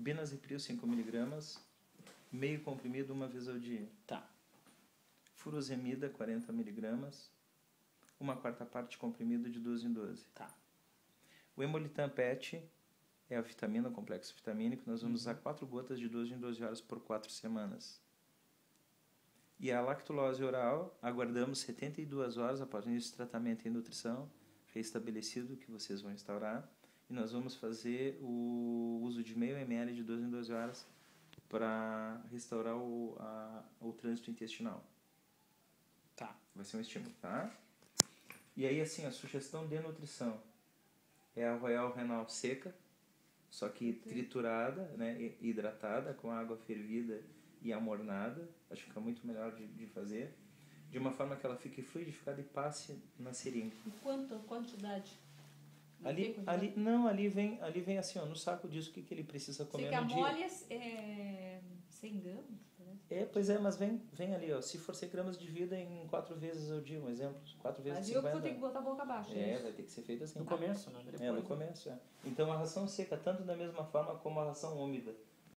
Benazepril 5 mg, meio comprimido uma vez ao dia. Tá. Furosemida 40 mg, uma quarta parte comprimido de 12 em 12. Tá. O Hemolitan PET é a vitamina, o complexo vitamínico. Nós vamos usar 4 gotas de 12 em 12 horas por 4 semanas. E a lactulose oral, aguardamos 72 horas após o início do tratamento em nutrição, restabelecido que vocês vão instaurar. E nós vamos fazer o uso de meio ml de 12 em 12 horas para restaurar o trânsito intestinal. Tá. Vai ser um estímulo, tá? E aí, assim, a sugestão de nutrição é a Royal Renal seca, só que triturada, né, hidratada, com água fervida e amornada. Acho que fica muito melhor de fazer. De uma forma que ela fique fluidificada e passe na seringa. E quantidade? Ali vem assim, ó, no saco diz o que ele precisa comer no dia. Sei que a mole é 100 gramas, parece. Pois é, mas vem ali, ó. Se for 100 gramas de vida em 4 vezes ao dia, um exemplo. 4 vezes Mas 50. eu que vou ter que botar a boca abaixo. Vai ter que ser feito assim. No começo, né? Depois, no começo, Então a ração seca, tanto da mesma forma como a ração úmida.